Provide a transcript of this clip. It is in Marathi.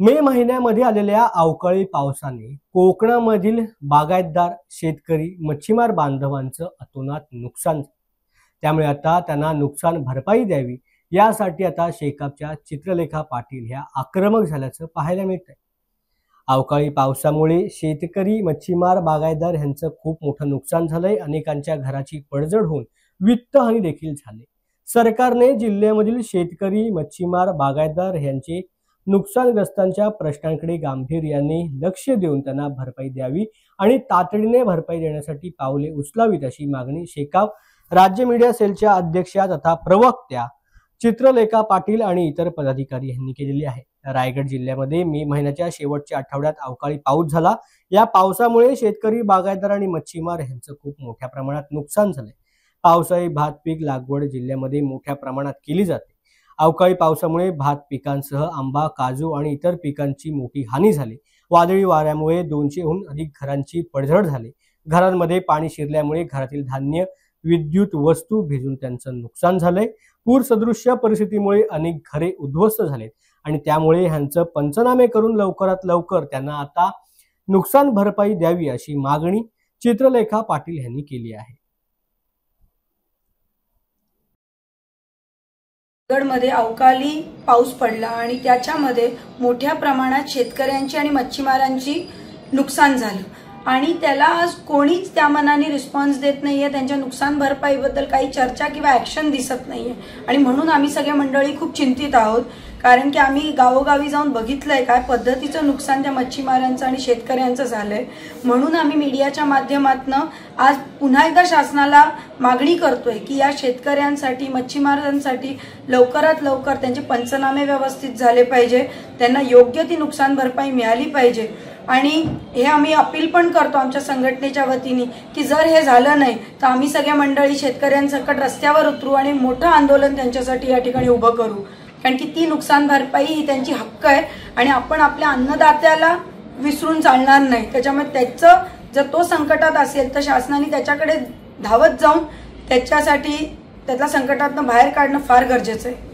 मे महिन्यामध्ये आलेल्या अवकाळी पावसाने कोकणामधील बागायतदार, शेतकरी, मच्छीमार बांधवांचं अतोनात नुकसान झालं. त्यामुळे आता त्यांना नुकसान भरपाई द्यावी यासाठी आता शेकापच्या चित्रलेखा पाटील ह्या आक्रमक झाल्याचं पाहायला मिळतंय. अवकाळी पावसामुळे शेतकरी, मच्छीमार, बागायतदार यांचं खूप मोठं नुकसान झालंय. अनेकांच्या घराची पडझड होऊन वित्तहानी देखील झाली. सरकारने जिल्ह्यामधील शेतकरी, मच्छीमार, बागायतदार यांचे नुकसानग्रस्तांच्या प्रश्नांकडे गांभीर्याने लक्ष देऊन त्यांना भरपाई द्यावी आणि तातडीने भरपाई देण्यासाठी पावले उचलावीत अशी मागणी शेकाप राज्य मीडिया सेलच्या अध्यक्षा तथा प्रवक्त्या चित्रलेखा पाटील आणि इतर पदाधिकारी यांनी केलेली आहे. रायगड जिल्ह्यामध्ये मे महिन्याच्या शेवटच्या आठवड्यात अवकाळी पाऊस झाला. या पावसामुळे शेतकरी, बागायतदार आणि मच्छीमार यांचं खूप मोठ्या प्रमाणात नुकसान झालंय. पावसाळी भात पीक लागवड जिल्ह्यामध्ये मोठ्या प्रमाणात केली जाते. अवकाळी पावसामुळे भात पिकांसह आंबा, काजू आणि इतर पिकांची मोठी हानी झाली. वादळी वाऱ्यामुळे 200हून अधिक घरांची पडझड झाली. घरांमध्ये पाणी शिरल्यामुळे घरातील धान्य, विद्युत वस्तू भिजून त्यांचं नुकसान झालंय. पूर सदृश्य परिस्थितीमुळे अनेक घरे उद्ध्वस्त झालेत आणि त्यामुळे ह्यांचं पंचनामे करून लवकरात लवकर त्यांना आता नुकसान भरपाई द्यावी अशी मागणी चित्रलेखा पाटील यांनी केली आहे. रायगडमध्ये अवकाळी पाऊस पडला आणि त्याच्यामध्ये मोठ्या प्रमाणात शेतकऱ्यांची आणि मच्छीमारांची नुकसान झालं आणि त्याला आज कोणीच त्या मनाने रिस्पॉन्स देत नाहीये. त्यांच्या नुकसान भरपाईबद्दल काही चर्चा किंवा ऍक्शन दिसत नाहीये आणि म्हणून आम्ही सगळे मंडळी खूप चिंतित आहोत. कारण की आम्ही गावोगावी जाऊन बघितलंय काय पद्धतीचं नुकसान त्या मच्छीमारांचं आणि शेतकऱ्यांचं झालंय. म्हणून आम्ही मीडियाच्या माध्यमातून आज पुन्हा एकदा शासनाला मागणी करतोय की या शेतकऱ्यांसाठी, मच्छीमारांसाठी लवकरात लवकर त्यांचे पंचनामे व्यवस्थित झाले पाहिजे, त्यांना योग्य ती नुकसान भरपाई मिळाली पाहिजे. आणि हे आम्ही अपील पण करतो आमच्या संघटनेच्या वतीने की जर हे झालं नाही तर आम्ही सगळ्या मंडळी शेतकऱ्यांसकट रस्त्यावर उतरू आणि मोठं आंदोलन त्यांच्यासाठी या ठिकाणी उभं करू. कारण की ती नुकसान भरपाई ही त्यांची हक्क आहे आणि आपण आपल्या अन्नदात्याला विसरून चालणार नाही. त्याच्यामुळे त्याचं जर तो संकटात असेल तर शासनाने त्याच्याकडे धावत जाऊन त्याच्यासाठी त्याला संकटातून बाहेर काढणं फार गरजेचं आहे.